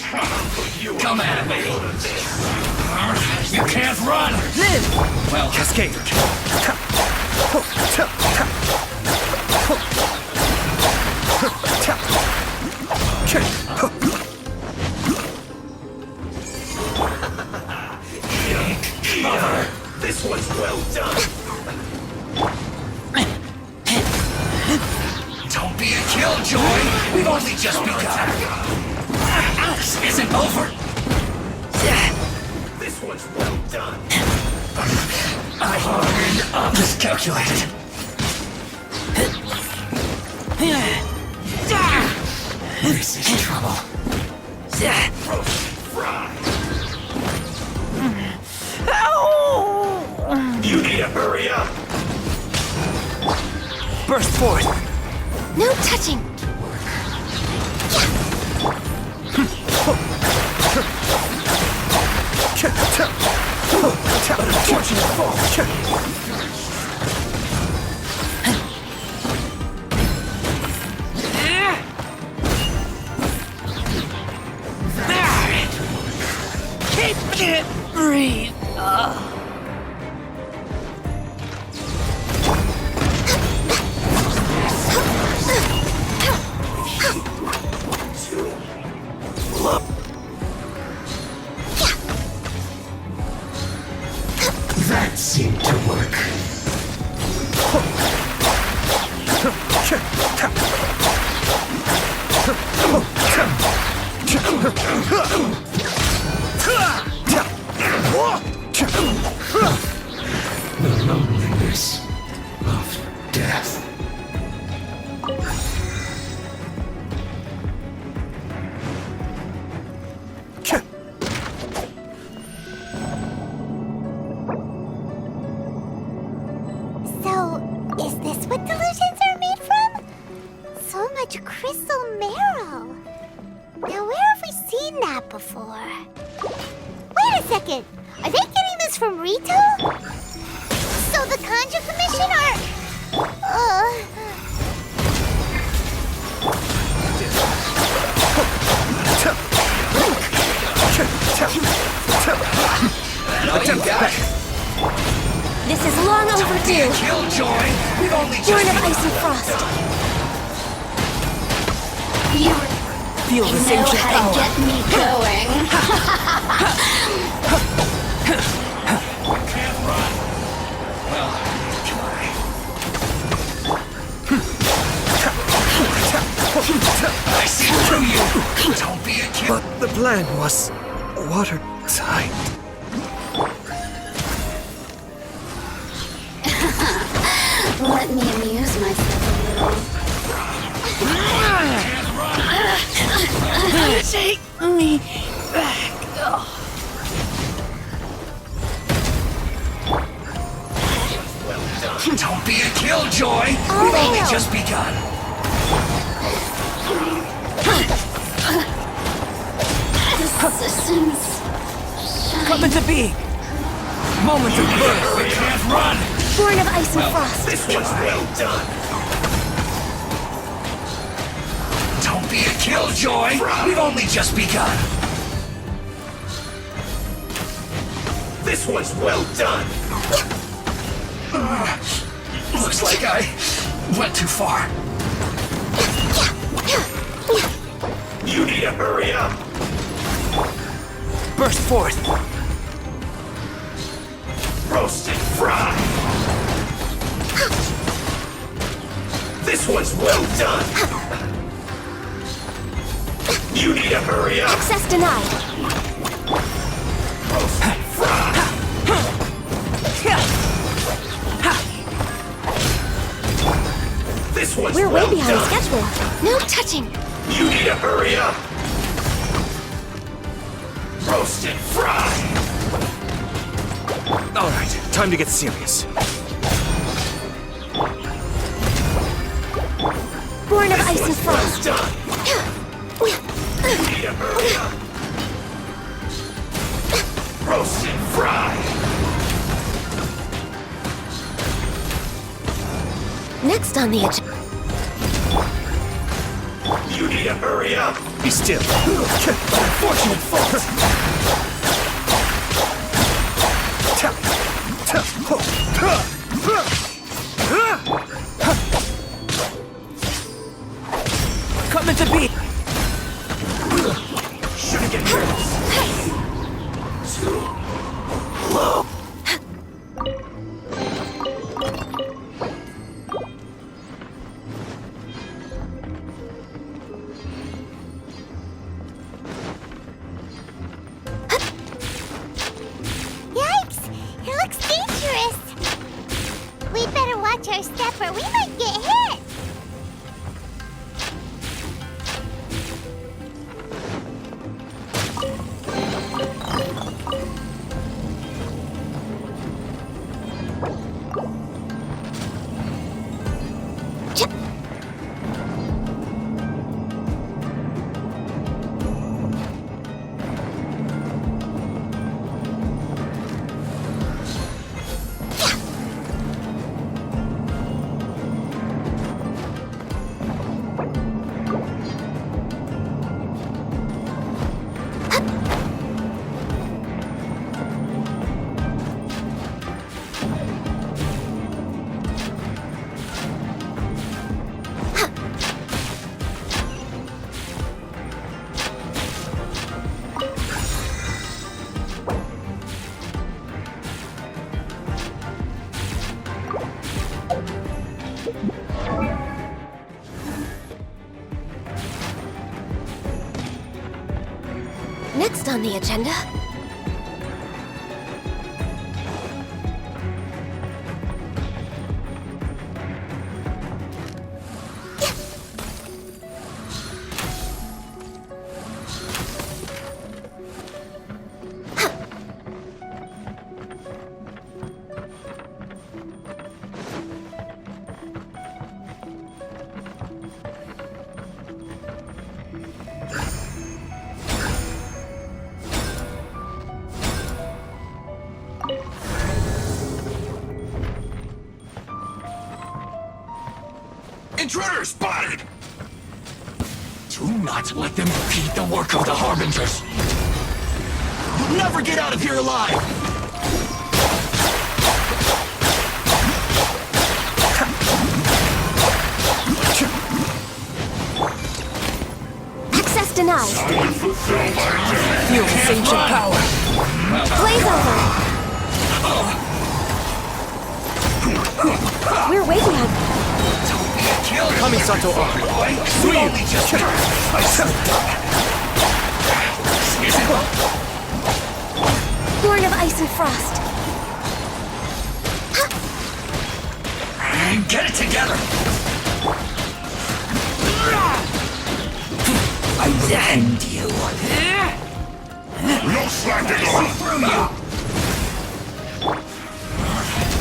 Come at me. You can't run. Well, Cascade. Mother, this was well done. Don't be a killjoy. We've only just begun. This isn't over. This was well done. I miscalculated. This is trouble. You need to hurry up. Burst forth. No touching. Unfortunate fall. Can't breathe. That seemed to work. The loneliness of death. So, is this what delusions are made from? So much crystal marrow. Now, where have we seen that before? Wait a second. Are they getting this from Rito? So the Kanji Commission are... This is long overdue. Killjoy! We've only just Born of ice and frost. You Feel this ancient power. get me going. can't run. Well, try. I see through you. Don't be a kid. But the plan was watertight. Let me amuse myself a little. Take me back. Don't be a killjoy. We've only just begun. Systems. Come into being. Moment of birth. We can't run. Born of ice and frost. This was well done. Don't be a killjoy. We've only just begun. This was well done. Looks like I went too far. You need to hurry up. Burst forth. Roast and fry. This was well done. You need to hurry up. Access denied. Roast and fry. This was We're well way behind done. schedule. No touching. You need to hurry up. Roast and fry. All right, time to get serious. Born of This ice and was well frost. done. You need to hurry up. Roast and fry. Next on the agenda. You need to hurry up! Be still. Unfortunate fault. Coming to be. Shouldn't get nervous. Yikes! It looks dangerous! We'd better watch our step or we might get hit! Next on the agenda. Intruder spotted! Do not let them repeat the work of the Harbingers! You'll never get out of here alive! Access denied. Feel this ancient power. Blaze over. We're waiting on. Coming, Sato. We only just I slipped up. Born of ice and frost. Get it together! I will end you. No slacking off! Through you!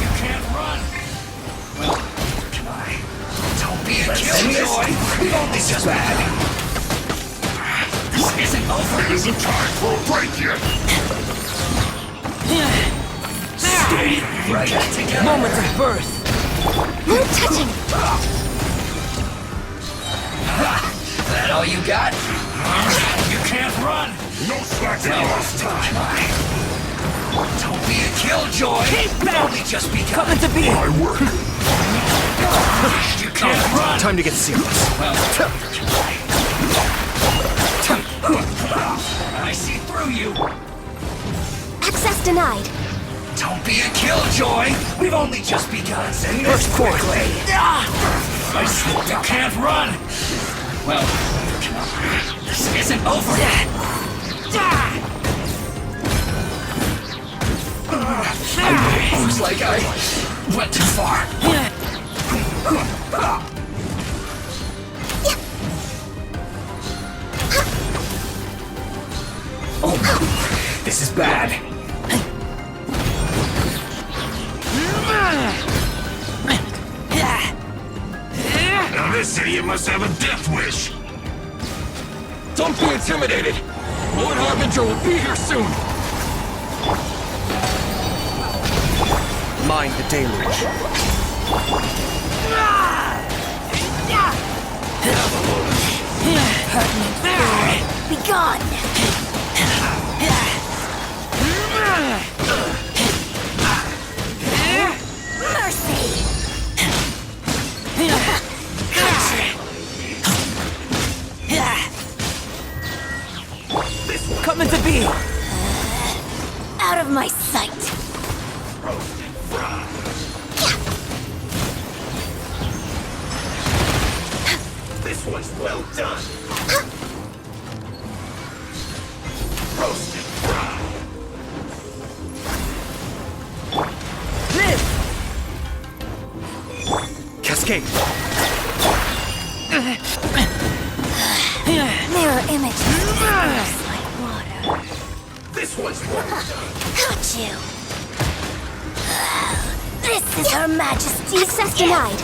You can't run! Well, can I? Don't be a killjoy! This is bad! This isn't over! It isn't time for a break yet! Stay right together! Moment of birth. No touching. That all you got? You can't run! No slacking off! Don't be a killjoy! Keep back! Only just begun! Coming to be. My work! You can't run! Time to get serious. Well, I see through you! Access denied. Don't be a killjoy! We've only just begun! First quickly. I slipped. You can't run! Well, this isn't over! It looks like I went too far. Oh, this is bad. Now this idiot must have a death wish. Don't be intimidated. Lord Harbinger will be here soon. Mind the deluge. Be gone! Mercy! Coming to be! Out of my sight! Roasted fry. This one's well done. Roasted fry. Live! Cascade! Mirror images like water. This one's well done. Got you! This is Her Majesty's Access denied.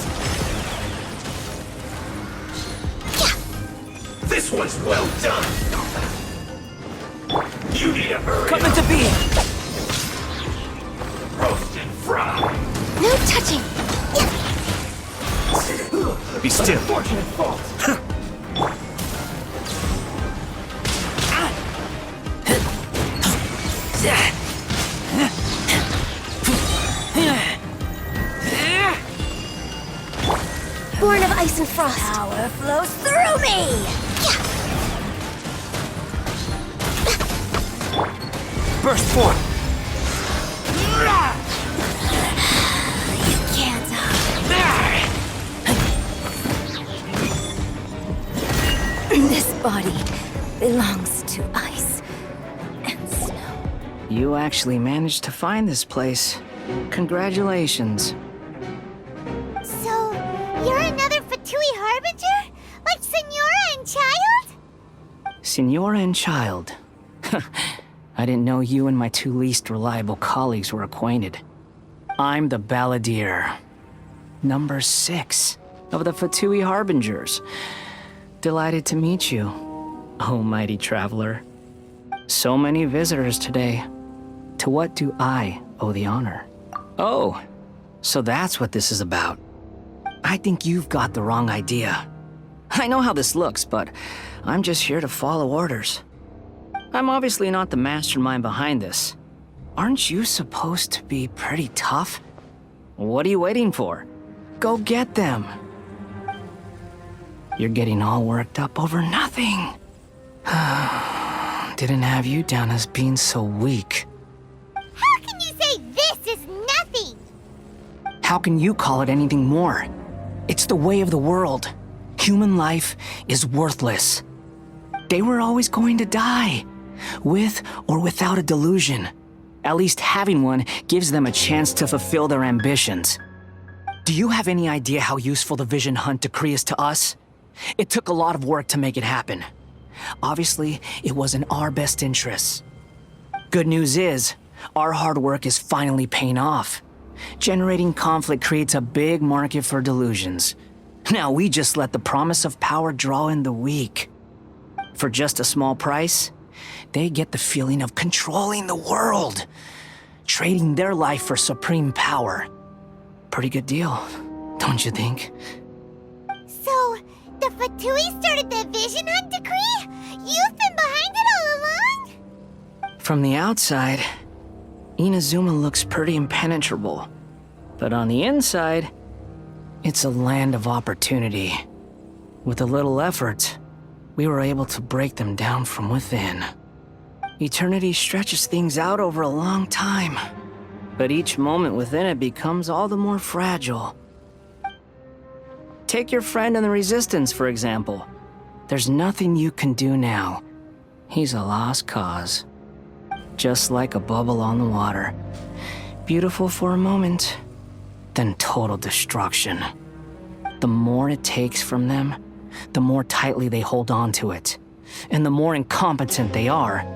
This one's well done. You need a hurry. Coming to be! Roasted fry. No touching. Be still. Fortunate fault. Born of ice and frost. Power flows through me! Burst forth! You can't This body belongs to ice and snow. You actually managed to find this place. Congratulations. So, you're another Fatui Harbinger? Like Senora and Child? Senora and Child. I didn't know you and my two least reliable colleagues were acquainted. I'm the Balladeer. Number 6 of the Fatui Harbingers. Delighted to meet you, oh mighty traveler. So many visitors today. To what do I owe the honor? Oh, so that's what this is about. I think you've got the wrong idea. I know how this looks, but I'm just here to follow orders. I'm obviously not the mastermind behind this. Aren't you supposed to be pretty tough? What are you waiting for? Go get them. You're getting all worked up over nothing. Didn't have you down as being so weak. How can you say this is nothing? How can you call it anything more? It's the way of the world. Human life is worthless. They were always going to die, with or without a delusion. At least having one gives them a chance to fulfill their ambitions. Do you have any idea how useful the Vision Hunt decree is to us? It took a lot of work to make it happen. Obviously, it was in our best interests. Good news is, our hard work is finally paying off. Generating conflict creates a big market for delusions. Now we just let the promise of power draw in the weak. For just a small price, they get the feeling of controlling the world, trading their life for supreme power. Pretty good deal, don't you think? So, the Fatui started the Vision Hunt decree? You've been behind it all along? From the outside, Inazuma looks pretty impenetrable. But on the inside, it's a land of opportunity. With a little effort, we were able to break them down from within. Eternity stretches things out over a long time, but each moment within it becomes all the more fragile. Take your friend in the Resistance, for example. There's nothing you can do now. He's a lost cause. Just like a bubble on the water. Beautiful for a moment, then total destruction. The more it takes from them, the more tightly they hold on to it. And the more incompetent they are,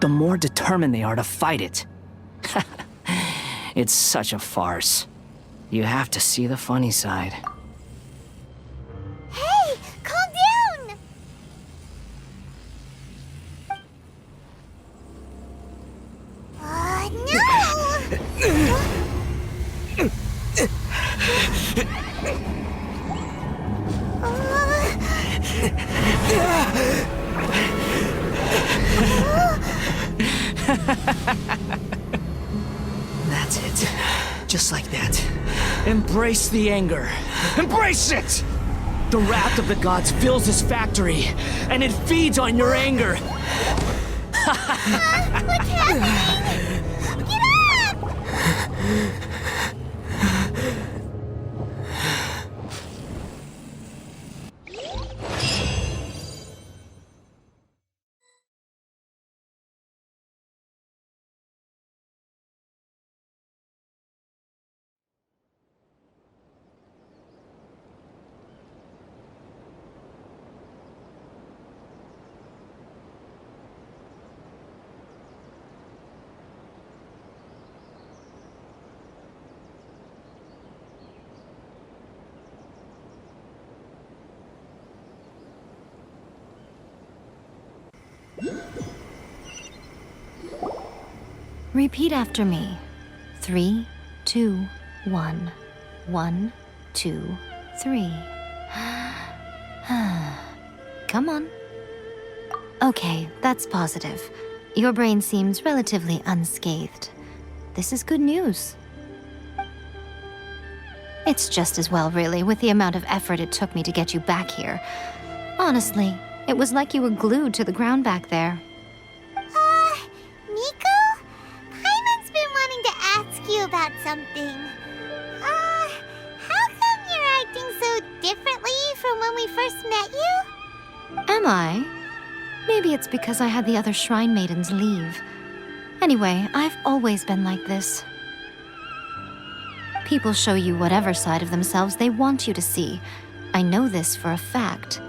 the more determined they are to fight it. It's such a farce. You have to see the funny side. Hey, calm down! No! That's it. Just like that. Embrace the anger. Embrace it! The wrath of the gods fills this factory, and it feeds on your anger. What's happening? Get up! Repeat after me. 3, 2, 1. 1, 2, 3. Come on. Okay, that's positive. Your brain seems relatively unscathed. This is good news. It's just as well, really, with the amount of effort it took me to get you back here. Honestly, it was like you were glued to the ground back there. Nico? Paimon's been wanting to ask you about something. How come you're acting so differently from when we first met you? Am I? Maybe it's because I had the other Shrine Maidens leave. Anyway, I've always been like this. People show you whatever side of themselves they want you to see. I know this for a fact.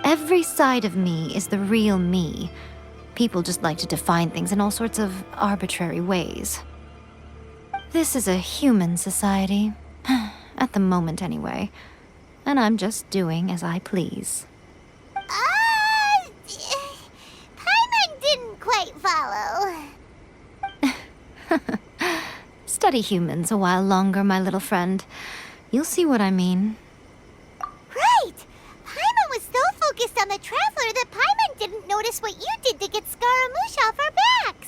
Every side of me is the real me. People just like to define things in all sorts of arbitrary ways. This is a human society. At the moment, anyway. And I'm just doing as I please. Paimon didn't quite follow. Study humans a while longer, my little friend. You'll see what I mean. Right! Paimon was so focused on the Traveler that Paimon didn't notice what you did to get Scaramouche off our backs.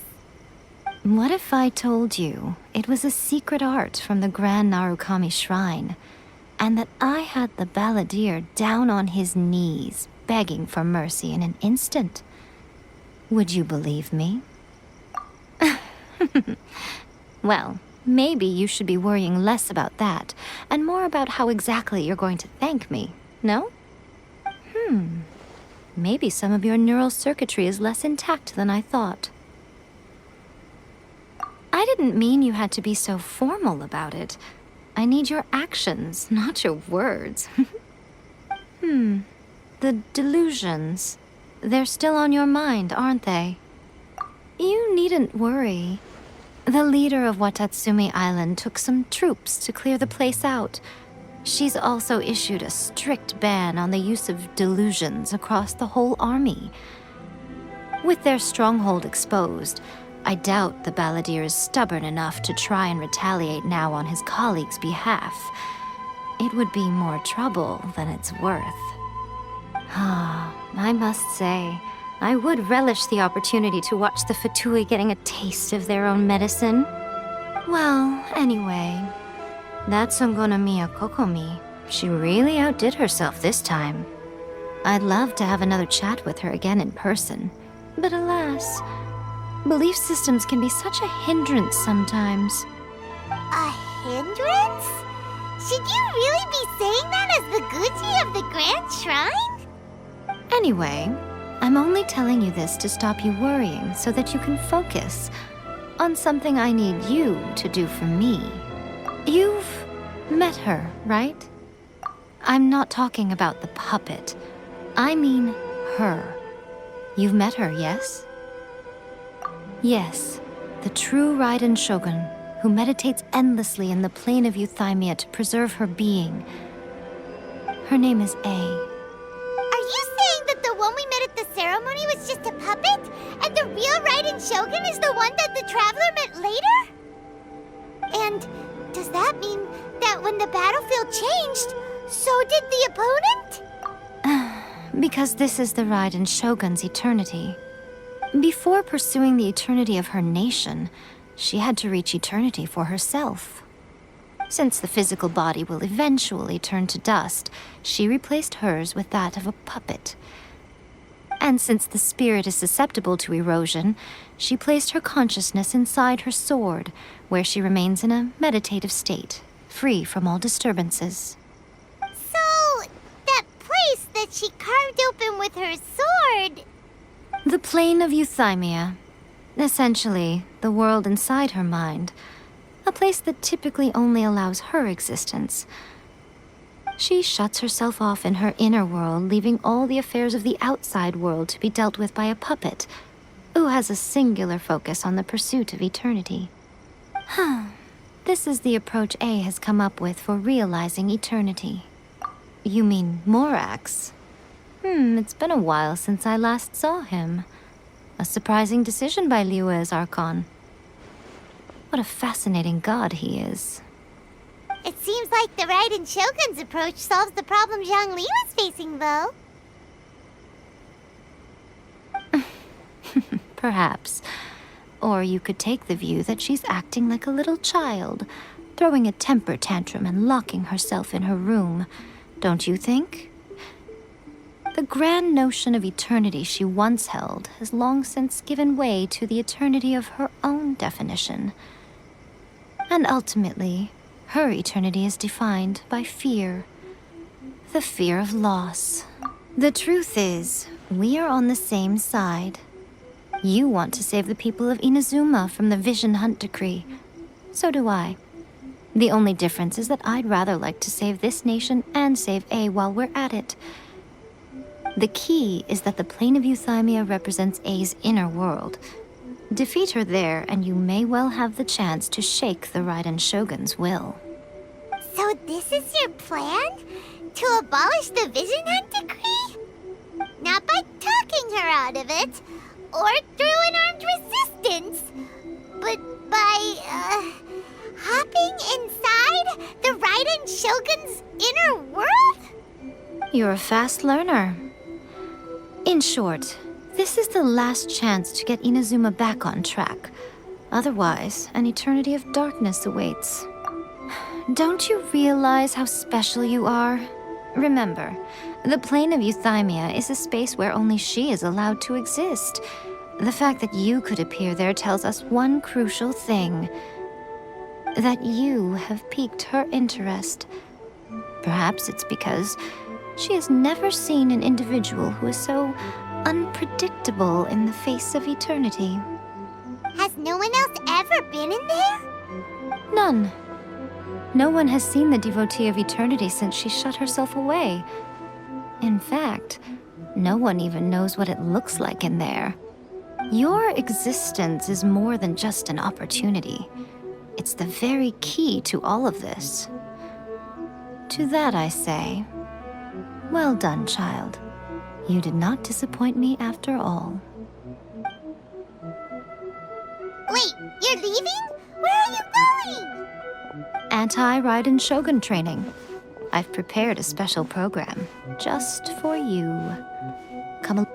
What if I told you it was a secret art from the Grand Narukami Shrine, and that I had the balladeer down on his knees, begging for mercy in an instant? Would you believe me? Well, maybe you should be worrying less about that, and more about how exactly you're going to thank me, no? Maybe some of your neural circuitry is less intact than I thought. I didn't mean you had to be so formal about it. I need your actions, not your words. The delusions. They're still on your mind, aren't they? You needn't worry. The leader of Watatsumi Island took some troops to clear the place out. She's also issued a strict ban on the use of delusions across the whole army. With their stronghold exposed, I doubt the balladeer is stubborn enough to try and retaliate now on his colleagues' behalf. It would be more trouble than it's worth. I must say, I would relish the opportunity to watch the Fatui getting a taste of their own medicine. Well, anyway, that Songonomiya Kokomi, she really outdid herself this time. I'd love to have another chat with her again in person, but alas, belief systems can be such a hindrance sometimes. A hindrance? Should you really be saying that as the Gucci of the Grand Shrine? Anyway, I'm only telling you this to stop you worrying so that you can focus on something I need you to do for me. You've met her, right? I'm not talking about the puppet. I mean her. You've met her, yes? Yes, the true Raiden Shogun, who meditates endlessly in the plane of Euthymia to preserve her being. Her name is A. Are you saying that the one we met at the ceremony was just a puppet, and the real Raiden Shogun is the one that the Traveler met later? And does that mean that when the battlefield changed, so did the opponent? Because this is the Raiden Shogun's eternity. Before pursuing the eternity of her nation, she had to reach eternity for herself. Since the physical body will eventually turn to dust, she replaced hers with that of a puppet. And since the spirit is susceptible to erosion, she placed her consciousness inside her sword, where she remains in a meditative state, free from all disturbances. So, that place that she carved open with her sword... The plane of euthymia. Essentially, the world inside her mind. A place that typically only allows her existence. She shuts herself off in her inner world, leaving all the affairs of the outside world to be dealt with by a puppet, who has a singular focus on the pursuit of eternity. This is the approach A has come up with for realizing eternity. You mean Morax? It's been a while since I last saw him. A surprising decision by Liyue's Archon. What a fascinating god he is. It seems like the Raiden Shogun's approach solves the problem Zhang Li was facing, though. Perhaps. Or you could take the view that she's acting like a little child, throwing a temper tantrum and locking herself in her room. Don't you think? The grand notion of eternity she once held has long since given way to the eternity of her own definition. And ultimately, her eternity is defined by fear. The fear of loss. The truth is, we are on the same side. You want to save the people of Inazuma from the Vision Hunt decree. So do I. The only difference is that I'd rather like to save this nation and save A while we're at it. The key is that the plane of euthymia represents A's inner world. Defeat her there, and you may well have the chance to shake the Raiden Shogun's will. So this is your plan? To abolish the Vision Hunt decree? Not by talking her out of it, or through an armed resistance, but by, hopping inside the Raiden Shogun's inner world? You're a fast learner. In short, this is the last chance to get Inazuma back on track. Otherwise, an eternity of darkness awaits. Don't you realize how special you are? Remember, the plane of euthymia is a space where only she is allowed to exist. The fact that you could appear there tells us one crucial thing. That you have piqued her interest. Perhaps it's because she has never seen an individual who is so unpredictable in the face of eternity. Has no one else ever been in there? None. No one has seen the devotee of eternity since she shut herself away. In fact, no one even knows what it looks like in there. Your existence is more than just an opportunity. It's the very key to all of this. To that I say, well done, child. You did not disappoint me after all. Wait, you're leaving? Where are you going? Anti-Raiden Shogun training. I've prepared a special program just for you. Come along.